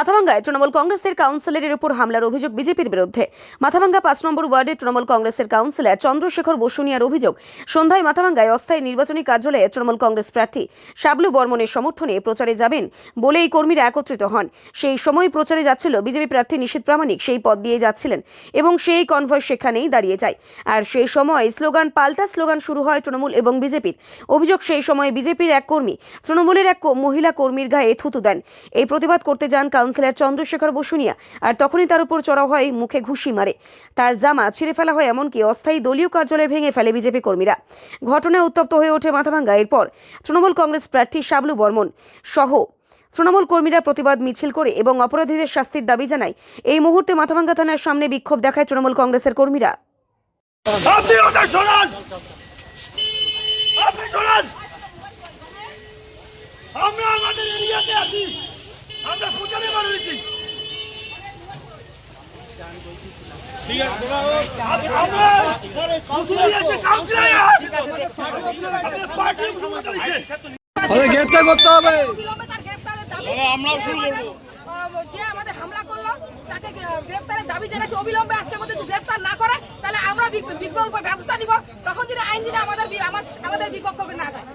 মাথাভাঙ্গায় তৃণমূল কংগ্রেসের কাউন্সিলরের উপর হামলার অভিযোগ বিজেপির বিরুদ্ধে। মাথাভাঙ্গা ৫ নম্বর ওয়ার্ডে তৃণমূল কংগ্রেসের কাউন্সিলর চন্দ্রশেখর বসুনিয়ার অভিযোগ, সন্ধ্যায় মাথাভাঙ্গায় অস্থায়ী নির্বাচনী কার্যালয়ে তৃণমূল কংগ্রেস প্রার্থী শাবলু বর্মনের সমর্থনে প্রচারে যাবেন বলে এই কর্মীরা একত্রিত হন। সেই সময় প্রচারে যাচ্ছিল বিজেপি প্রার্থী নিশীথ প্রামাণিক, সেই পথ দিয়ে যাচ্ছিলেন এবং সেই কনভয় সেখানেই দাঁড়িয়ে যায়। আর সেই সময় স্লোগান পাল্টা স্লোগান শুরু হয় তৃণমূল এবং বিজেপির। অভিযোগ, সেই সময় বিজেপির এক কর্মী তৃণমূলের এক মহিলা কর্মীর গায়ে থুতু দেন। এই প্রতিবাদ করতে যান কাউন্সিলর চন্দ্রশেখর বসুনিয়া, আর তখনই তার উপর চড়াও হয়, মুখে ঘুষি মারে, তার জামা ছিঁড়ে ফেলা হয়, এমনকি অস্থায়ী দলীয় কার্যালয় ভেঙে ফেলে বিজেপি কর্মীরা। ঘটনায় উত্তপ্ত হয়ে ওঠে মাথাভাঙ্গা। এরপর তৃণমূল কংগ্রেস প্রার্থী শাবলু বর্মন সহ তৃণমূল কর্মীরা প্রতিবাদ মিছিল করে এবং অপরাধীদের শাস্তির দাবি জানায়। এই মুহূর্তে মাথাভাঙ্গা থানার সামনে বিক্ষোভ দেখায় তৃণমূল কংগ্রেসের কর্মীরা। আমরা আমাদের এরিয়াতে আছি, আমরা প্রচারে বার হয়েছি। গ্রেফতার করতে হবে। আমরাও শুরু করবো। যে আমাদের হামলা করলো তাকে গ্রেফতারের দাবি জানাচ্ছি। অবিলম্বে আজকের মধ্যে যদি গ্রেফতার না করে তাহলে আমরা বিকল্প ব্যবস্থা নিব, তখন যদি আইনজীবী আমাদের বিপক্ষে না যায়।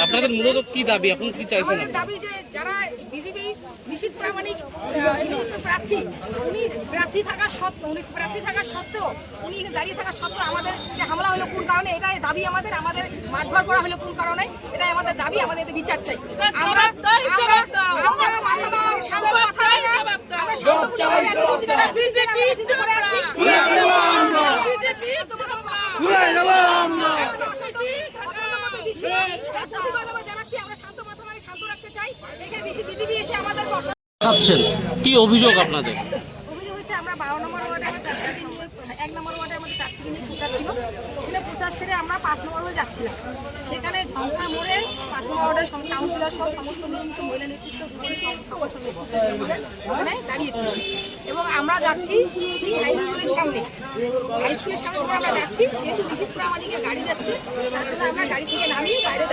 আপনাদের মূলত কি দাবি, এখন কি চাইছেন? দাবি যে যারা বিজেপি নিশীথ প্রামাণিক প্রার্থী, উনি প্রার্থী থাকা সত্ত্বেও উনি দাঁড়িয়ে থাকা সত্ত্বেও আমাদেরকে হামলা হলো কোন কারণে, এটাই দাবি আমাদের মারধর করা হলো কোন কারণে, এটাই আমাদের দাবি। আমাদের বিচার চাই। আমরা কি অভিযোগ আপনাদের? অভিযোগ হচ্ছে আমরা 12 নম্বর ওয়ার্ডে প্রার্থী নিয়ে 1 নম্বর ওয়ার্ডে আমাদের প্রার্থী নিয়ে প্রচার ছিল। সেখানে প্রচার সেরে আমরা 5 নম্বর ওয়ার্ডে যাচ্ছিলাম। সেখানে ঝঙ্কার মোড়ে 5 নম্বর ওয়ার্ডের কাউন্সিলর সহ সমস্ত মহিলা নেতৃত্ব ওখানে দাঁড়িয়েছিল এবং আমরা যাচ্ছি ঠিক হাই স্কুলের সামনে যখন আমরা যাচ্ছি, যেহেতু নিশীথ প্রামাণিকের গাড়ি যাচ্ছে, তার জন্য আমরা গাড়ি থেকে নামিয়ে বাইরে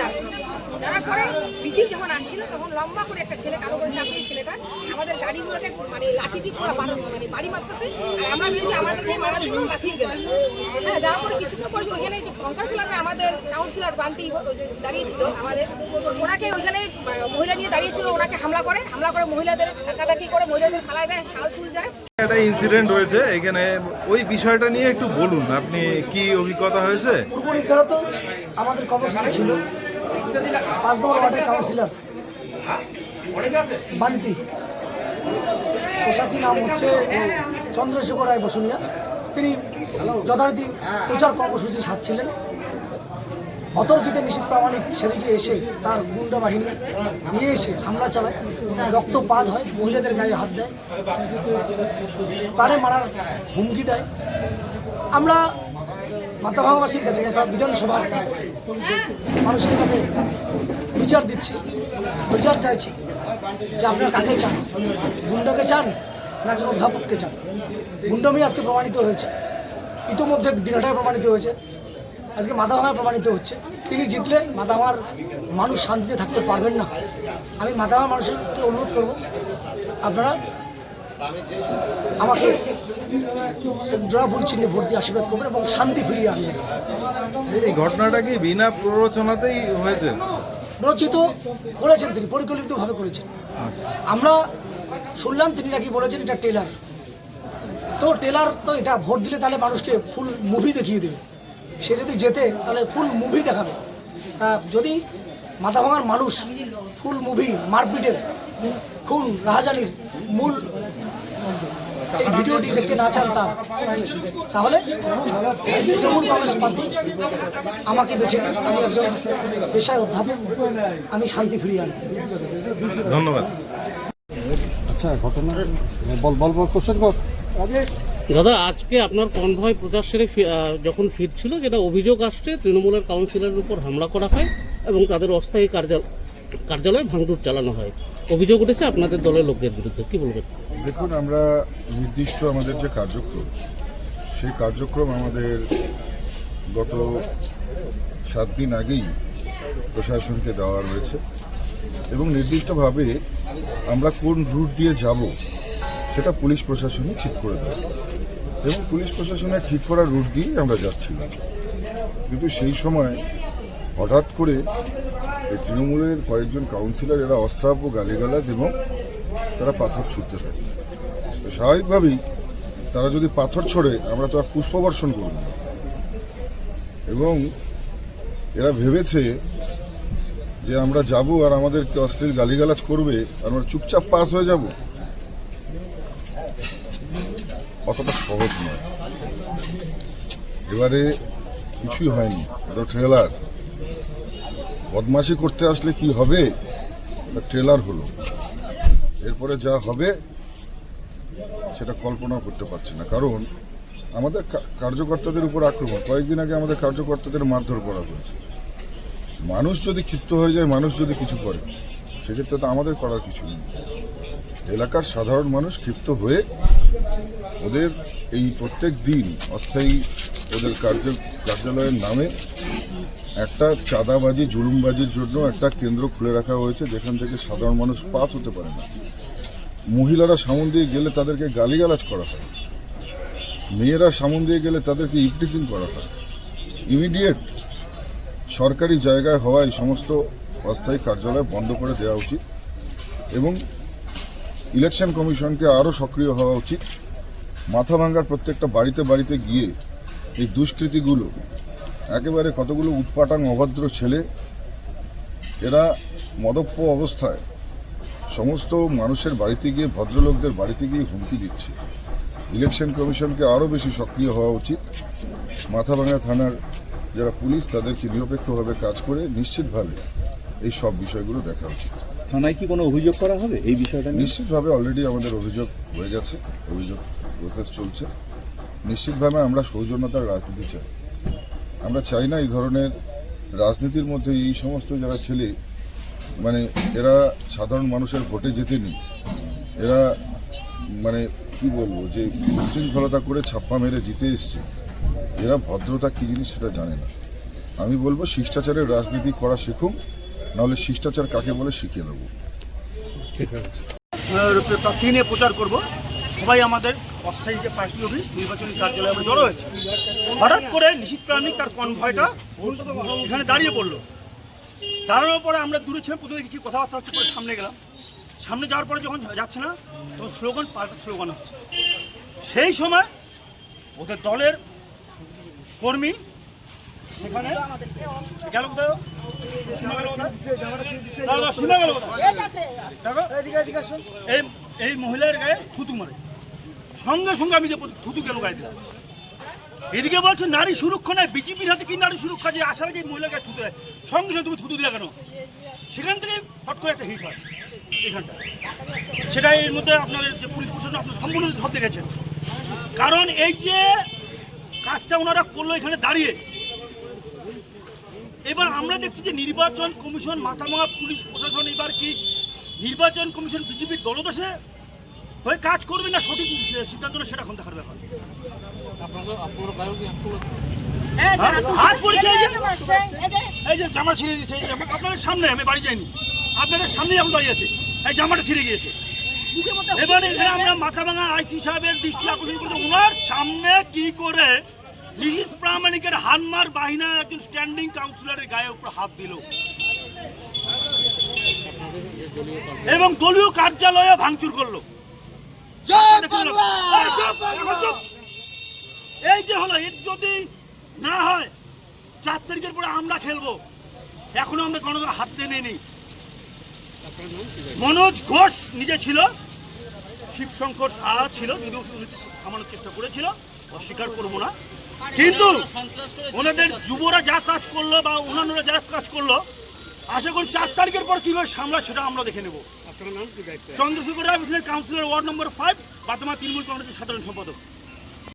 দাঁড়ার পরে মিছিল যখন আসছিল তখন লম্বা করে একটা ছেলে, কালো করে চাপিয়ে ছেলেটা আমাদের গাড়িগুলোকে লাঠি দিয়ে পুরো বাড়ি মারতেছে। আর আমরা ভেবেছি আমাদের মারার জন্য লাঠিয়ে গেলাম। হ্যাঁ, যার পরে কিছুক্ষণ পর ওইখানে যে ফঙ্কার ক্লাবে আমাদের কাউন্সিলর বান্টি দাঁড়িয়েছিল, ওনাকে ওইখানে মহিলা নিয়ে দাঁড়িয়েছিল, ওনাকে হামলা করে মহিলাদের ধাক্কাধাক্কি করে মহিলাদের ফালায় দেয়, ছাল ছুল যায়। একটা ইনসিডেন্ট হয়েছে এখানে, ওই বিষয়টা নিয়ে একটু বলুন, আপনি কি অভিজ্ঞতা হয়েছে? পূর্ব নির্ধারিত আমাদের কর্মসূচি ছিল 5 নম্বর ওয়ার্ডের কাউন্সিলর বান্টি, পোশাকি নাম হচ্ছে চন্দ্রশেখর রায় বসুনিয়া, তিনি যথারীতি প্রচার কর্মসূচি সাজছিলেন। অতর্কিতে নিশীথ প্রামাণিক সেদিকে এসে তার গুন্ডা বাহিনী নিয়ে এসে হামলা চালায়, রক্তপাত হয়, মহিলাদের গায়ে হাত দেয়, প্রাণে মারার হুমকি দেয়। আমরা মাথাভাঙ্গাবাসীর কাছে, বিধানসভার মানুষের কাছে বিচার দিচ্ছি, বিচার চাইছি যে আপনারা কাকে চান, গুন্ডাকে চান না একজন অধ্যাপককে চান? গুন্ডামি আজকে প্রমাণিত হয়েছে, ইতোমধ্যে দিনাটায় প্রমাণিত হয়েছে, আজকে মাথাভাঙা প্রমাণিত হচ্ছে। তিনি জিতলে মাথাভাঙার মানুষ শান্তিতে থাকতে পারবেন না। আমি মাথাভাঙার মানুষকে অনুরোধ করব, আপনারা আমাকে জোড়াফুল চিহ্নে ভোট দিয়ে আশীর্বাদ করবেন এবং শান্তি ফিরিয়ে আনবেন। এই ঘটনাটা কি বিনা প্ররোচনাতেই হয়েছে? রচিত করেছেন, তিনি পরিকল্পিতভাবে করেছেন। আমরা শুনলাম তিনি নাকি বলেছেন এটা টেলার। তো টেলার তো এটা ভোট দিলে তাহলে মানুষকে ফুল মুভি দেখিয়ে দেবে, সে যদি জেতে তাহলে ফুল মুভি দেখাবে। তা যদি মাথাভাঙার মানুষ ফুল মুভি মারপিটের, খুন রাহাজানির মূল এই ভিডিওটি দেখতে না চান তাহলে তৃণমূল কংগ্রেস প্রার্থী আমাকে বেছে নিন। আমি একজন পেশায় অধ্যাপক, আমি শান্তি ফিরিয়ে আনি। ধন্যবাদ। আচ্ছা, ঘটনা বল কোশ্চেন কর। দাদা, আজকে আপনার কনভয় প্রচার সেরে যখন ফিরছিল, যেটা অভিযোগ আসছে তৃণমূলের কাউন্সিলরের উপর হামলা করা হয় এবং তাদের অস্থায়ী কার্যালয়ে ভাঙচুর চালানো হয়। অভিযোগ উঠেছে আপনাদের দলের লোকদের বিরুদ্ধে, কি বলবেন? দেখুন, আমরা নির্দিষ্ট আমাদের যে কার্যক্রম, সেই কার্যক্রম আমাদের গত 7 দিন আগেই প্রশাসনকে দেওয়া রয়েছে। এবং নির্দিষ্টভাবে আমরা কোন রুট দিয়ে যাব সেটা পুলিশ প্রশাসনই ঠিক করে দেয় এবং পুলিশ প্রশাসনের ঠিক করা রুট দিয়ে আমরা যাচ্ছিলাম। কিন্তু সেই সময় হঠাৎ করে এই তৃণমূলের কয়েকজন কাউন্সিলর এরা অস্ত্রাব্য গালিগালাজ এবং তারা পাথর ছুটতে থাকে। তো স্বাভাবিকভাবেই তারা যদি পাথর ছোড়ে আমরা তো আর পুষ্পবর্ষণ করব না এবং এরা ভেবেছে যে আমরা যাব আর আমাদেরকে অশ্লীল গালিগালাজ করবে আর আমরা চুপচাপ পাস হয়ে যাব, অতটা সহজ নয়। এবারে কিছুই হয়নি, এটা ট্রেলার। বদমাশি করতে আসলে কি হবে, ট্রেলার হলো। এরপরে যা হবে সেটা কল্পনা করতে পারছি না, কারণ আমাদের কার্যকর্তাদের উপর আক্রমণ। কয়েকদিন আগে আমাদের কার্যকর্তাদের মারধর করা হয়েছে। মানুষ যদি ক্ষিপ্ত হয়ে যায়, মানুষ যদি কিছু করে, সেক্ষেত্রে তো আমাদের করার কিছু নেই। এলাকার সাধারণ মানুষ ক্ষিপ্ত হয়ে ওদের এই প্রত্যেক দিন অস্থায়ী ওদের কার্যালয়ের নামে একটা চাঁদাবাজি জুলুমবাজির জন্য একটা কেন্দ্র খুলে রাখা হয়েছে, যেখান থেকে সাধারণ মানুষ পাস হতে পারে না। মহিলারা সামন দিয়ে গেলে তাদেরকে গালিগালাজ করা হয়, মেয়েরা সামন দিয়ে গেলে তাদেরকে ইভটিজিং করা হয়। ইমিডিয়েট সরকারি জায়গায় হওয়ায় সমস্ত অস্থায়ী কার্যালয় বন্ধ করে দেওয়া উচিত এবং ইলেকশন কমিশনকে আরও সক্রিয় হওয়া উচিত। মাথাভাঙ্গার প্রত্যেকটা বাড়িতে বাড়িতে গিয়ে এই দুষ্কৃতীগুলো, একেবারে কতগুলো উৎপাটাং অভদ্র ছেলে, এরা মদপ্য অবস্থায় সমস্ত মানুষের বাড়িতে গিয়ে, ভদ্রলোকদের বাড়িতে গিয়ে হুমকি দিচ্ছে। ইলেকশন কমিশনকে আরও বেশি সক্রিয় হওয়া উচিত। মাথাভাঙ্গা থানার যারা পুলিশ, তাদেরকে নিরপেক্ষভাবে কাজ করে নিশ্চিতভাবে এই সব বিষয়গুলো দেখা উচিত। থানায় কি কোনো অভিযোগ করা হবে এই বিষয়টা নিয়ে? নিশ্চিতভাবে অলরেডি আমাদের অভিযোগ হয়ে গেছে, অভিযোগ প্রসেস চলছে। নিশ্চিতভাবে আমরা সৌজন্যতার রাজনীতি চাই। আমরা চাই না এই ধরনের রাজনীতির মধ্যে এই সমস্ত যারা ছেলে, মানে এরা সাধারণ মানুষের ভোটে জেতেনি, এরা মানে কি বলবো, যে উশৃঙ্খলতা করে ছাপ্পা মেরে জিতে এসছে, এরা ভদ্রতা কী জিনিস সেটা জানে না। আমি বলবো শিষ্টাচারের রাজনীতি করা শিখুন, নাহলে শিষ্টাচার কাকে বলে শিখিয়ে দেবো। প্রার্থী নিয়ে প্রচার করব। সবাই আমাদের অস্থায়ী যে পার্টি অফিস নির্বাচনী কার্যালয়ে আমরা জড়ো হয়েছে। হঠাৎ করে নিশীথ প্রামাণিক তার কনভয়টা এখানে দাঁড়িয়ে পড়লো। দাঁড়ানোর পরে আমরা দূরে ছিলাম, প্রথমে কিছু কথাবার্তা হচ্ছে, পরে সামনে গেলাম। সামনে যাওয়ার পরে যখন যাচ্ছে না, তখন স্লোগান পাল্টা স্লোগান হচ্ছে। সেই সময় ওদের দলের কর্মী সেখানে গেল কোথায়, এই মহিলার গায়ে থুতু মারে। সঙ্গে সঙ্গে আমি যে থুতু কেন গায়ে দিলাম। এদিকে বলছে নারী সুরক্ষা নয়, বিজেপির হাতে কি নারী সুরক্ষা, যে আসার আগে মহিলার গায়ে থুতু দেয়, সঙ্গে সঙ্গে তুমি থুতু দিলা কেন? সেখান থেকে হট করে একটা হিট হয় এখানটা। সেটা এর মধ্যে আপনাদের যে পুলিশ প্রশাসন আপনার সম্পূর্ণ ধরতে গেছেন, কারণ এই যে কাজটা ওনারা করলো এখানে দাঁড়িয়ে। এবার আমরা দেখছি যে নির্বাচন কমিশন, মাথাভাঙা পুলিশ প্রশাসন, এবার কি নির্বাচন কমিশন বিজেপির দলদশে হয়ে কাজ করবে না সঠিক সিদ্ধান্ত না, সেটা এখন দেখার ব্যাপার। হাত পড়েছে, এই যে জামা ছিঁড়ে দিয়েছে আপনাদের সামনে, আমি বাড়ি যাইনি, আপনাদের সামনেই এখন দাঁড়িয়ে আছে, এই জামাটা ছিঁড়ে গিয়েছে। এবারে আমরা মাথাভাঙা আইসি সাহেবের দৃষ্টি আকর্ষণ করছি, ওনার সামনে কি করে নিশীথ প্রামাণিকের হানমার বাহিনা একজন স্ট্যান্ডিং কাউন্সিলরের গায়ে উপর হাত দিল এবং দলীয় কার্যালয়ে ভাঙচুর করলো। এই যে হলো, এর যদি না হয় 4 তারিখের পরে আমরা খেলবো। এখনো আমরা কোনো হাত দিয়ে নেইনি। মনোজ ঘোষ নিজে ছিল, শিবশঙ্কর সাহা ছিল, যদিও থামানোর চেষ্টা করেছিল, অস্বীকার করবো না, কিন্তু ওনাদের যুবরা যা কাজ করলো বা অন্যান্যরা যা কাজ করলো, আশা করি 4 তারিখের পর কীভাবে সামলা সেটা আমরা দেখে নেব। চন্দ্রশেখর রায় কাউন্সিলর ওয়ার্ড নম্বর 5, বর্তমান তৃণমূল কংগ্রেসের সাধারণ সম্পাদক।